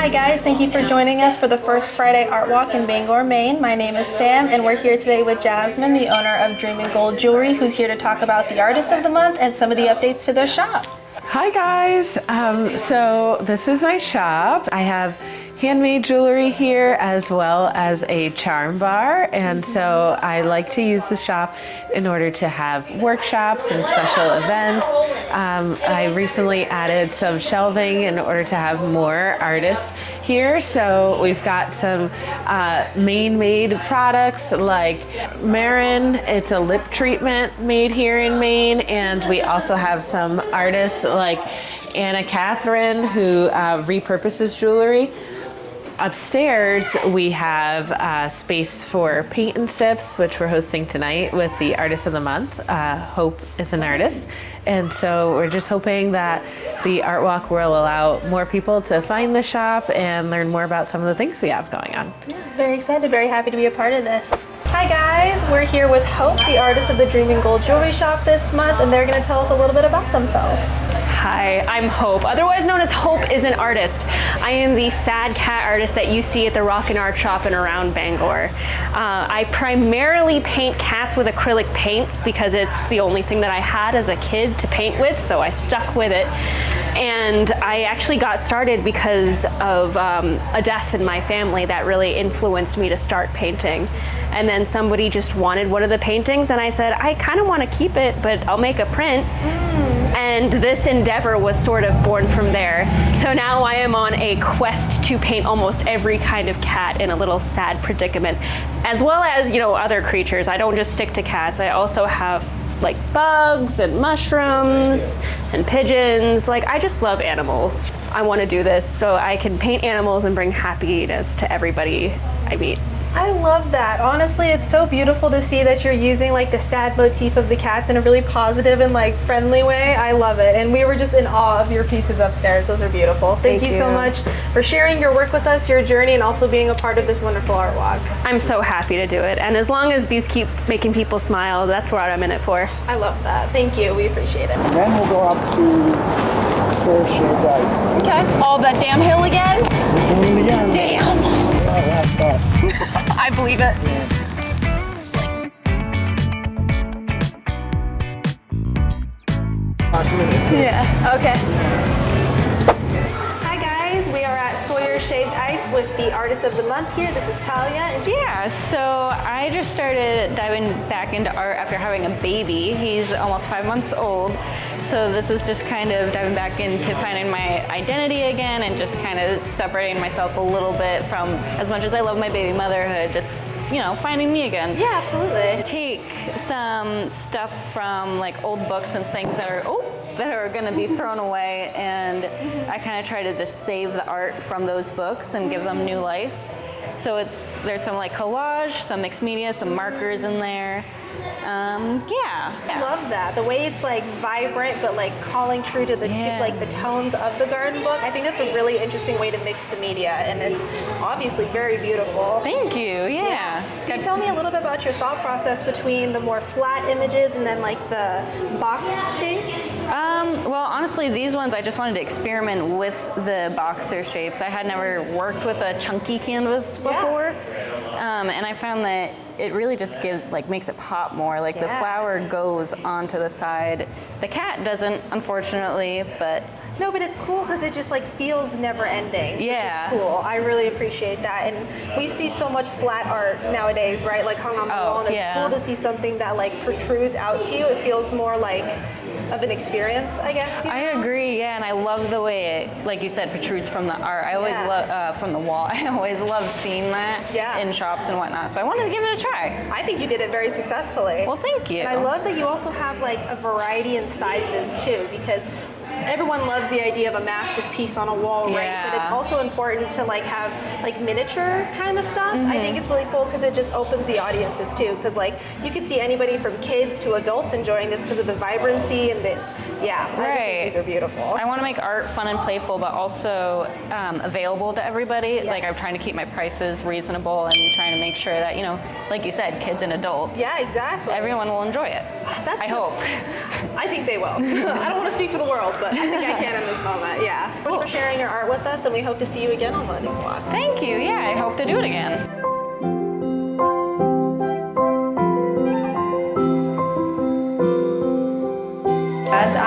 Hi guys, thank you for joining us for the first Friday Art Walk in Bangor, Maine. My name is Sam and we're here today with Jazmin, the owner of Dream and Gold Jewelry, who's here to talk about the Artist of the Month and some of the updates to their shop. Hi guys, so this is my shop. I have handmade jewelry here as well as a charm bar, and so I like to use the shop in order to have workshops and special events. I recently added some shelving in order to have more artists here, so we've got some Maine-made products like Rayn. It's a lip treatment made here in Maine, and we also have some artists like Anna Catherine who repurposes jewelry. Upstairs, we have space for paint and sips, which we're hosting tonight with the Artist of the Month. Hope is an artist. And so we're just hoping that the Art Walk will allow more people to find the shop and learn more about some of the things we have going on. Yeah, very excited, very happy to be a part of this. Hi guys, we're here with Hope, the artist of the Dream and Gold Jewelry shop this month, and they're going to tell us a little bit about themselves. Hi, I'm Hope, otherwise known as Hope is an Artist. I am the sad cat artist that you see at the Rock and Art shop and around Bangor. I primarily paint cats with acrylic paints because it's the only thing that I had as a kid to paint with, so I stuck with it. And I actually got started because of a death in my family that really influenced me to start painting. And then somebody just wanted one of the paintings, and I said, I kind of want to keep it, but I'll make a print. And this endeavor was sort of born from there. So now I am on a quest to paint almost every kind of cat in a little sad predicament, as well as, you know, other creatures. I don't just stick to cats. I also have like bugs and mushrooms and pigeons. Like, I just love animals. I want to do this so I can paint animals and bring happiness to everybody I meet. I love that. Honestly, it's so beautiful to see that you're using like the sad motif of the cats in a really positive and like friendly way. I love it. And we were just in awe of your pieces upstairs. Those are beautiful. Thank you so much for sharing your work with us, your journey, and also being a part of this wonderful art walk. I'm so happy to do it. And as long as these keep making people smile, that's what I'm in it for. I love that. Thank you. We appreciate it. Then we'll go up to Sawyer shaved ice. Okay. All that damn hill again? We're doing it again. Damn. Last thoughts. I believe it. Yeah, okay. Hi guys, we are at Sawyer Shaved Ice with the Artist of the Month here. This is Talia. And yeah, so I just started diving back into art after having a baby. He's almost 5 months old. So this is just kind of diving back into finding my identity again and just kind of separating myself a little bit from, as much as I love my baby motherhood, just, you know, finding me again. yeah, absolutely. Take some stuff from like old books and things that are gonna be thrown away, and I kind of try to just save the art from those books and give them new life. So there's some like collage, some mixed media, some markers in there. Yeah. I love that. The way it's like vibrant, but like calling true to the like the tones of the garden book. I think that's a really interesting way to mix the media, and it's obviously very beautiful. Thank you. Yeah. Can you tell me a little bit about your thought process between the more flat images and then like the box shapes? Well, honestly, these ones I just wanted to experiment with the boxer shapes. I had never worked with a chunky canvas before, and I found that it really just makes it pop more. Like the flower goes onto the side. The cat doesn't, unfortunately, but. No, but it's cool because it just like feels never ending, yeah. which is cool. I really appreciate that. And we see so much flat art nowadays, right? Like hung on the wall, and it's cool to see something that like protrudes out to you. It feels more like of an experience, I guess. You know? I agree, yeah, and I love the way it, like you said, protrudes from the art. I always love, from the wall. I always love seeing that in shops and whatnot, so I wanted to give it a try. I think you did it very successfully. Well, thank you. And I love that you also have like a variety in sizes too, because everyone loves the idea of a massive piece on a wall, right? But it's also important to like have like miniature kind of stuff. I think it's really cool because it just opens the audiences too, because like you can see anybody from kids to adults enjoying this because of the vibrancy and the Yeah, I just think these are beautiful. I want to make art fun and playful, but also available to everybody. Yes. Like I'm trying to keep my prices reasonable and trying to make sure that, you know, like you said, kids and adults. Yeah, exactly. Everyone will enjoy it. I hope. I think they will. I don't want to speak for the world, but I think I can in this moment. Yeah. Thanks for sharing your art with us, and we hope to see you again on one of these walks. Thank you. Yeah, I hope to do it again.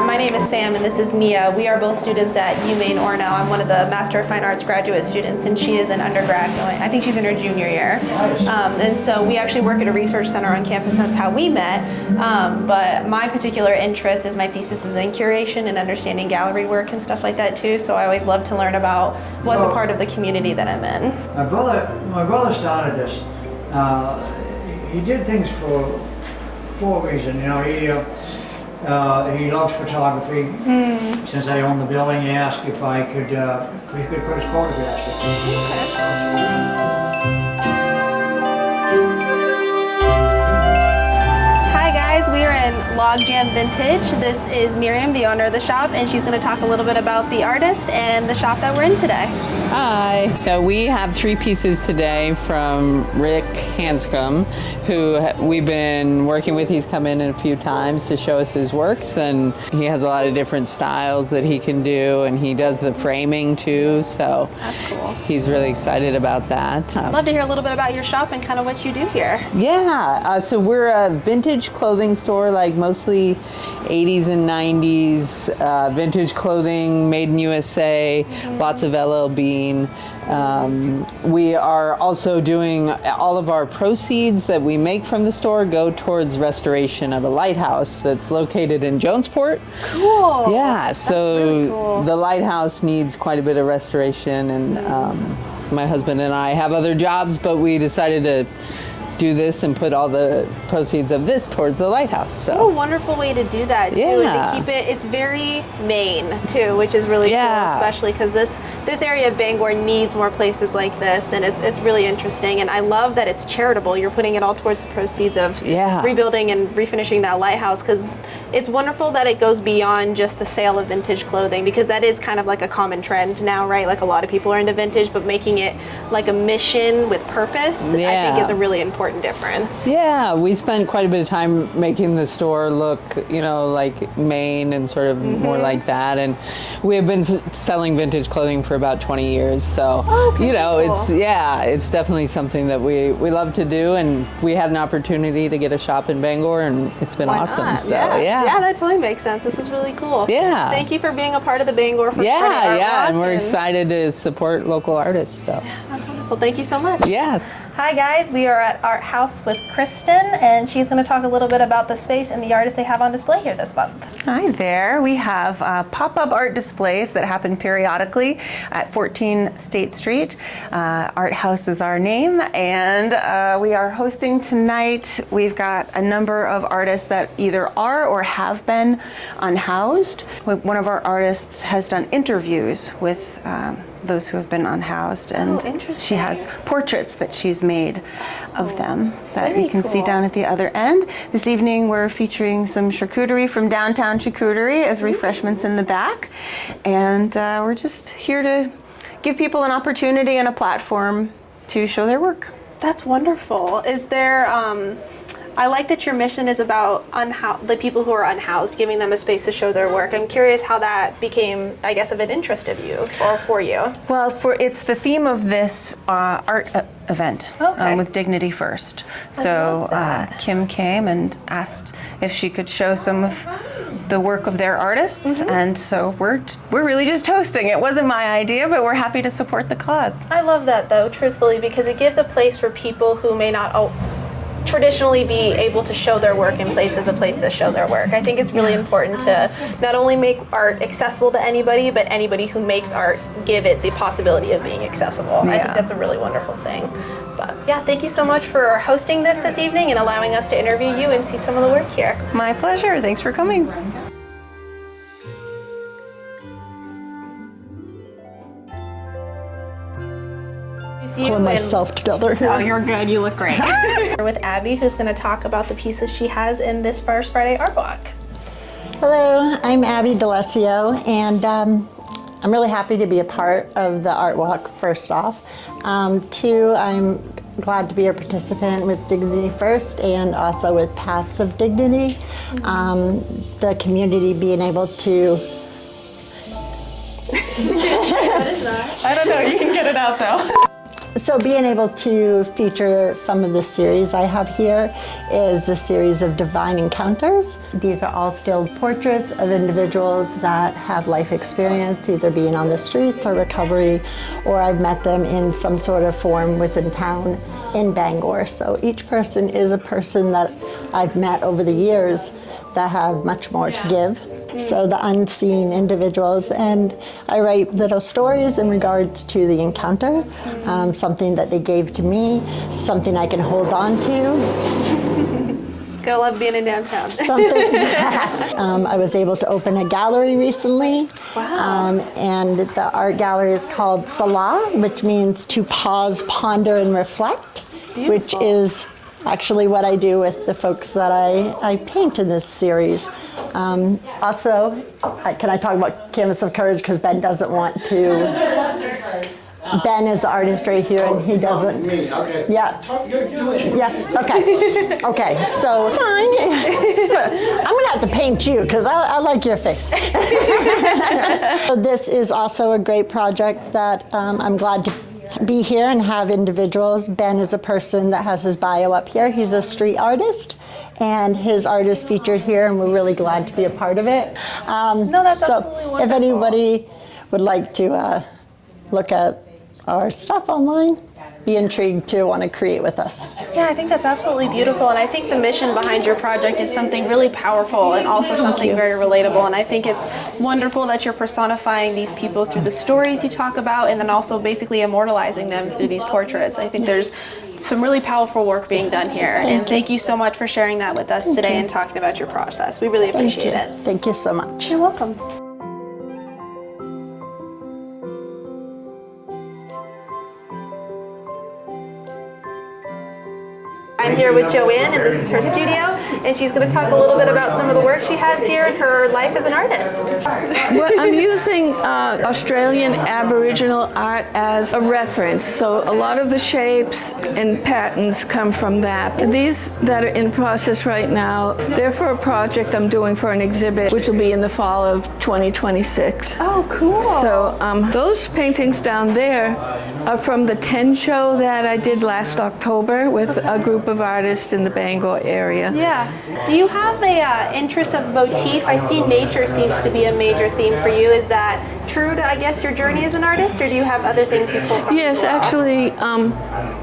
My name is Sam and this is Mia. We are both students at Maine Orno. I'm one of the Master of Fine Arts graduate students and she is an undergrad going, I think she's in her junior year. And so we actually work at a research center on campus, that's how we met. But my particular interest is my thesis is in curation and understanding gallery work and stuff like that too. So I always love to learn about what's a part of the community that I'm in. My brother started this. He did things for a reason, you know. He loves photography. Since I own the building, he asked if I could, we could put his photographs in. Hi guys, we are in Logjam Vintage. This is Miriam, the owner of the shop, and she's going to talk a little bit about the artist and the shop that we're in today. Hi. So we have 3 pieces today from Rick Hanscom, who we've been working with. He's come in a few times to show us his works, and he has a lot of different styles that he can do, and he does the framing too. So that's cool. He's really excited about that. I'd love to hear a little bit about your shop and kind of what you do here. Yeah, so we're a vintage clothing store, like mostly 80s and 90s vintage clothing, made in USA, lots of LLB. We are also doing all of our proceeds that we make from the store go towards restoration of a lighthouse that's located in Jonesport. Cool. Yeah, so really cool. The lighthouse needs quite a bit of restoration, and my husband and I have other jobs, but we decided to do this and put all the proceeds of this towards the lighthouse. So. What a wonderful way to do that too, and to keep it, it's very Maine too, which is really cool, especially because this area of Bangor needs more places like this, and it's really interesting, and I love that it's charitable. You're putting it all towards the proceeds of rebuilding and refinishing that lighthouse, because it's wonderful that it goes beyond just the sale of vintage clothing, because that is kind of like a common trend now, right? Like a lot of people are into vintage, but making it like a mission with purpose, I think is a really important difference. Yeah, we spent quite a bit of time making the store look, you know, like Maine and sort of more like that. And we have been selling vintage clothing for about 20 years. So, you know, it's definitely something that we love to do. And we had an opportunity to get a shop in Bangor, and it's been awesome. So, yeah, that totally makes sense. This is really cool. Yeah. Thank you for being a part of the Bangor First Party Art Walk, and we're excited to support local artists. So. Yeah, that's wonderful. Thank you so much. Yeah. Hi guys, we are at Art House with Kristen, and she's going to talk a little bit about the space and the artists they have on display here this month. Hi there. We have pop-up art displays that happen periodically at 14 State Street. Art House is our name, and we are hosting tonight. We've got a number of artists that either are or have been unhoused. One of our artists has done interviews with those who have been unhoused, and she has portraits that she's made of them that you can see down at the other end. This evening we're featuring some charcuterie from Downtown Charcuterie as refreshments in the back, and we're just here to give people an opportunity and a platform to show their work. That's wonderful. Is there I like that your mission is about the people who are unhoused, giving them a space to show their work. I'm curious how that became, I guess, of an interest of you or for you. Well, it's the theme of this art event with Dignity First. So Kim came and asked if she could show some of the work of their artists, and so we're really just hosting. It wasn't my idea, but we're happy to support the cause. I love that though, truthfully, because it gives a place for people who may not traditionally be able to show their work in places, a place to show their work. I think it's really important to not only make art accessible to anybody, but anybody who makes art, give it the possibility of being accessible. I think that's a really wonderful thing. But yeah, thank you so much for hosting this evening and allowing us to interview you and see some of the work here. My pleasure. Thanks for coming. Pulling myself together here. Oh, you're good. You look great. We're with Abby, who's going to talk about the pieces she has in this First Friday Art Walk. Hello, I'm Abby D'Alessio, and I'm really happy to be a part of the Art Walk, first off. Two, I'm glad to be a participant with Dignity First and also with Paths of Dignity. The community being able to... I don't know, you can get it out though. So being able to feature some of the series I have here is a series of Divine Encounters. These are all skilled portraits of individuals that have life experience, either being on the streets or recovery, or I've met them in some sort of form within town in Bangor. So each person is a person that I've met over the years that have much more to give. So the unseen individuals, and I write little stories in regards to the encounter, something that they gave to me, something I can hold on to. Gotta love being in downtown. Something. I was able to open a gallery recently. Wow. And the art gallery is called Selah, which means to pause, ponder, and reflect, which is actually what I do with the folks that I paint in this series. Also, can I talk about Canvas of Courage, because Ben doesn't want to. Ben is the artist right here, and he doesn't. Me, okay. Yeah. Yeah. Okay. Okay. So fine. I'm gonna have to paint you because I like your face. So this is also a great project that I'm glad to be here and have individuals. Ben is a person that has his bio up here. He's a street artist, and his art is featured here, and we're really glad to be a part of it. No, that's absolutely wonderful. If anybody would like to look at our stuff online, be intrigued to want to create with us. Yeah, I think that's absolutely beautiful, and I think the mission behind your project is something really powerful and also something very relatable, and I think it's wonderful that you're personifying these people through the stories you talk about, and then also basically immortalizing them through these portraits. I think there's some really powerful work being done here, and thank you so much for sharing that with us today and talking about your process. We really appreciate it. Thank you so much. You're welcome. I'm here with JoAnne, and this is her studio, and she's going to talk a little bit about some of the work she has here and her life as an artist. Well, I'm using Australian Aboriginal art as a reference, so a lot of the shapes and patterns come from that. These that are in process right now, they're for a project I'm doing for an exhibit, which will be in the fall of 2026. Oh, cool. So those paintings down there are from the 10 show that I did last October with a group of artists in the Bangor area. Yeah. Do you have a interest of motif? I see nature seems to be a major theme for you. Is that true to, I guess, your journey as an artist, or do you have other things you pull from? Yes, actually,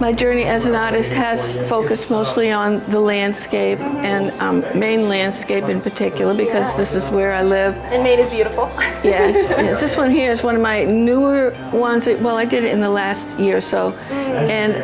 my journey as an artist has focused mostly on the landscape and Maine landscape in particular, because this is where I live. And Maine is beautiful. Yes, yes. This one here is one of my newer ones. Well, I did it in the last year or so, and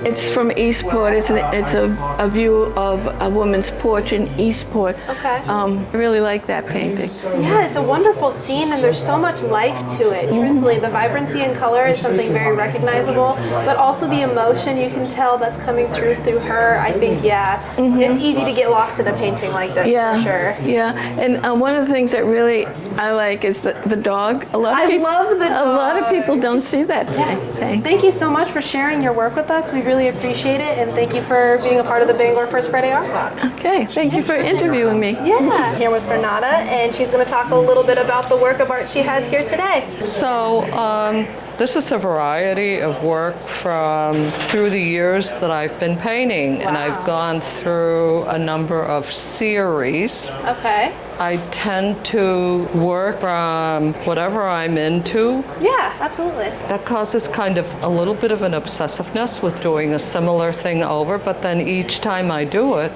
it's from Eastport. It's a view of a woman's porch in Eastport. Okay. I really like that painting. Yeah, it's a wonderful scene, and there's so much life to it. Truthfully, the vibrancy and color is something very recognizable, but also the emotion you can tell that's coming through her. I think, it's easy to get lost in a painting like this, for sure. Yeah, and one of the things that really I like is the dog. A lot of people don't see that thing. Thank you so much for sharing your work with us. We really appreciate it, and thank you for being a part of the Bangor First Friday Art Walk. Okay, thank you for interviewing me. Yeah. I'm here with Renata, and she's going to talk a little bit about the work of art she has here today. So this is a variety of work through the years that I've been painting, and I've gone through a number of series. Okay. I tend to work from whatever I'm into. Yeah, absolutely. That causes kind of a little bit of an obsessiveness with doing a similar thing over, but then each time I do it,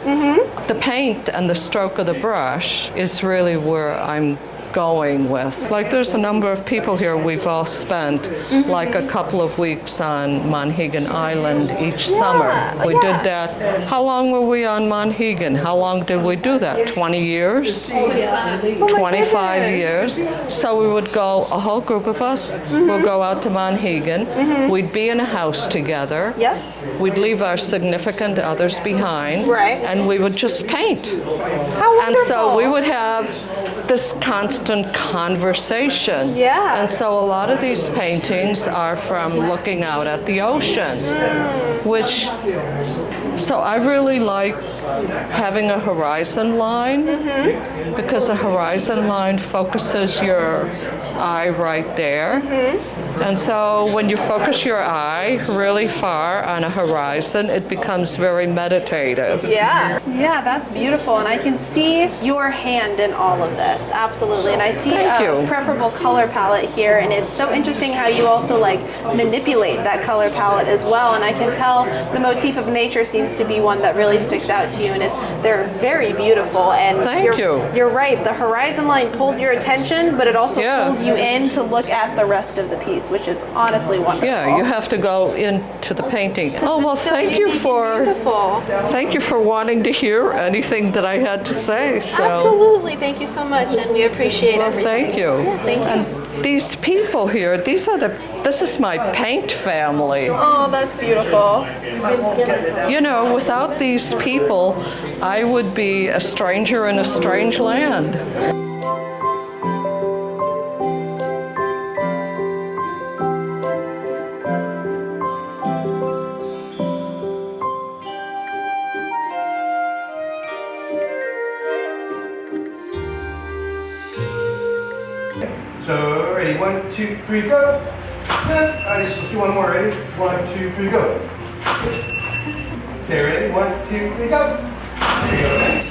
the paint and the stroke of the brush is really where I'm going with. Like there's a number of people here we've all spent like a couple of weeks on Monhegan Island each summer. We did that. How long were we on Monhegan? How long did we do that? 20 years? 25 years. So we would go, a whole group of us, we'll go out to Monhegan. We'd be in a house together. We'd leave our significant others behind. And we would just paint. And so we would have this constant conversation. And so a lot of these paintings are from looking out at the ocean, which, so I really like having a horizon line because a horizon line focuses your eye right there. And so when you focus your eye really far on a horizon, it becomes very meditative. Yeah, that's beautiful. And I can see your hand in all of this, absolutely. And I see a preferable color palette here. And it's so interesting how you also like manipulate that color palette as well. And I can tell the motif of nature seems to be one that really sticks out to you. And they're very beautiful. And you're right, the horizon line pulls your attention, but it also pulls you in to look at the rest of the piece, which is honestly wonderful. Yeah, you have to go into the painting. Oh, well, thank you for wanting to hear anything that I had to say. So. Absolutely, thank you so much, and we appreciate everything. Thank you. Yeah, thank you. And these people here, this is my paint family. Oh, that's beautiful. You know, without these people, I would be a stranger in a strange land. So, ready, 1, 2, 3, go. Nice, let's do one more, ready? 1, 2, 3, go. Okay, ready? 1, 2, 3, go. There you go, nice.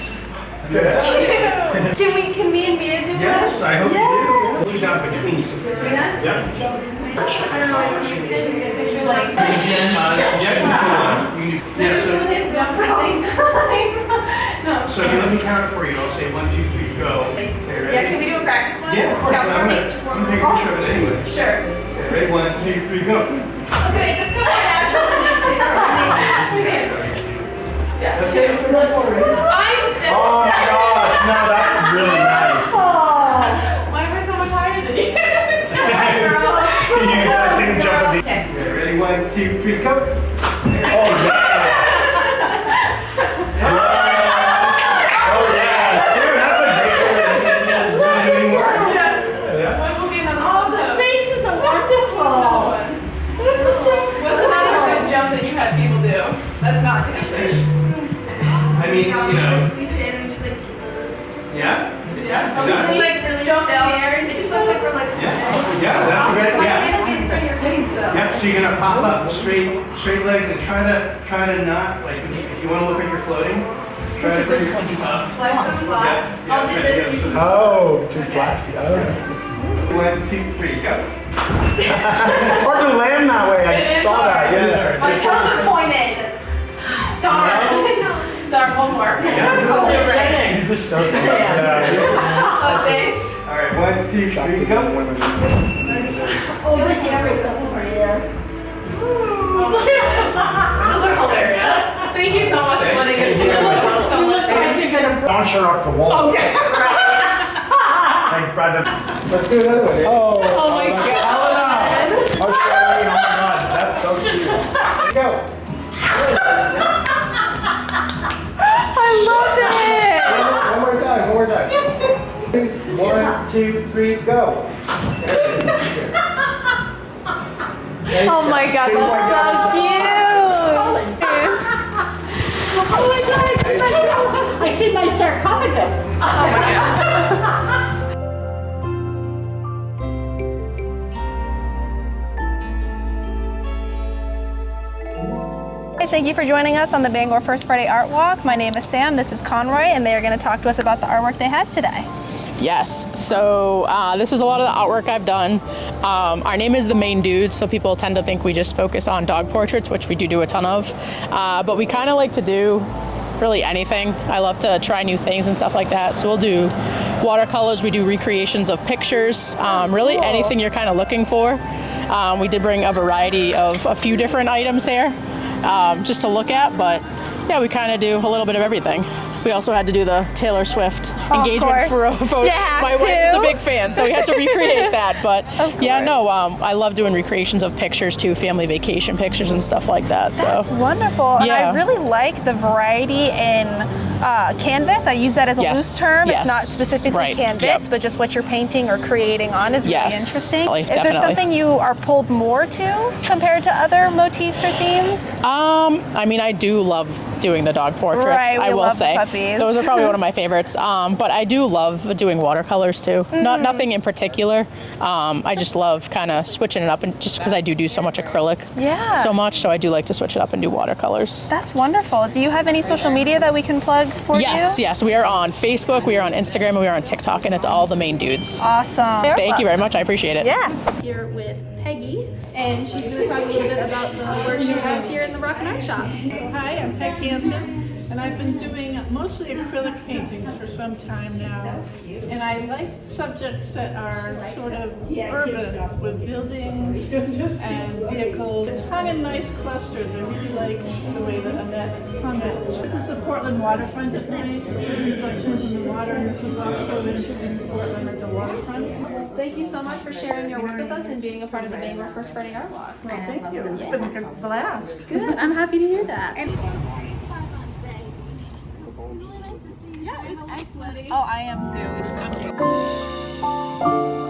Good. Can me and Mia do that? Yes, I hope you do. Who's out between us? Yeah. I don't know, you can get pictures like So if you let me count it for you, I'll say 1, 2, 3, go. Okay, ready? Yeah, can we do a practice one? Yeah, of course. I'm going to take a picture of it anyway. Sure. Okay, ready? 1, 2, 3, go. Okay, just go more natural. Yeah. Let's get it already. Oh my gosh, no, that's really nice. Why am I so much higher than you? You guys didn't jump with me. Okay, ready? 1, 2, 3, go. Oh yeah. That's not too much. I mean, you know. Yeah? Yeah. Oh, it's like really still. It just looks like we're like. Yeah, that's great. Yeah. Yep. So you're gonna pop up straight legs and try to not like if you want to look like you're floating. Try to bring your feet up. I'll do this. Oh, too flat feet. Oh. 1, 2, 3, go. It's hard to land that way. I just saw that. Yeah. My toes are pointed. Darn, one more. This is so fun. Yeah. Thanks. All right, 1, 2, 3, go. Oh, the camera's over here. Oh my gosh. Those are hilarious. Thank you so much for letting us do that. So much fun. Launch her up the wall. Oh, yeah. Like, let's do another one. Oh my God. Oh, my God. That's so cute. Go. I love it. One more time. 1, 2, 3, go. Oh my God, that's so cute. Oh my God. I see my sarcophagus. Oh my God. Thank you for joining us on the Bangor First Friday Art Walk. My name is Sam, this is Conroy, and they are going to talk to us about the artwork they have today. Yes, so this is a lot of the artwork I've done. Our name is the Maine Doods, so people tend to think we just focus on dog portraits, which we do a ton of. But we kind of like to do really anything. I love to try new things and stuff like that. So we'll do watercolors, we do recreations of pictures, really anything you're kind of looking for. We did bring a variety of a few different items here just to look at, but yeah, we kind of do a little bit of everything. We also had to do the Taylor Swift engagement for a photo. My wife is a big fan, so we had to recreate that. But yeah, no, I love doing recreations of pictures too, family vacation pictures and stuff like that. That's wonderful. And I really like the variety in canvas. I use that as a loose term. It's not specifically canvas, but just what you're painting or creating on is really interesting. Is there something you are pulled more to compared to other motifs or themes? I mean, I do love doing the dog portraits, I will say. Those are probably one of my favorites. But I do love doing watercolors too. Nothing in particular. I just love kind of switching it up, and just because I do so much acrylic so much, so I do like to switch it up and do watercolors. That's wonderful. Do you have any social media that we can plug for you? Yes, we are on Facebook, we are on Instagram, and we are on TikTok, and it's all the Maine Doods. Awesome. Thank you very much, I appreciate it. Yeah. Here with Peggy, and she's going to talk a little bit about the work she has here in the Rock and Art Shop. Hi, I'm Peg Hansen, and I've been doing mostly acrylic paintings for some time now. And I like subjects that are sort of urban, with buildings and vehicles. It's hung in nice clusters. I really like the way that Annette hung it. This is the Portland waterfront at night, reflections in the water, and this is also in Portland at the waterfront. Thank you so much for sharing your work with us and being a part of the Bangor First Friday Art Walk. Well, thank you. It's been a blast. Good. I'm happy to hear that. Oh, I am too.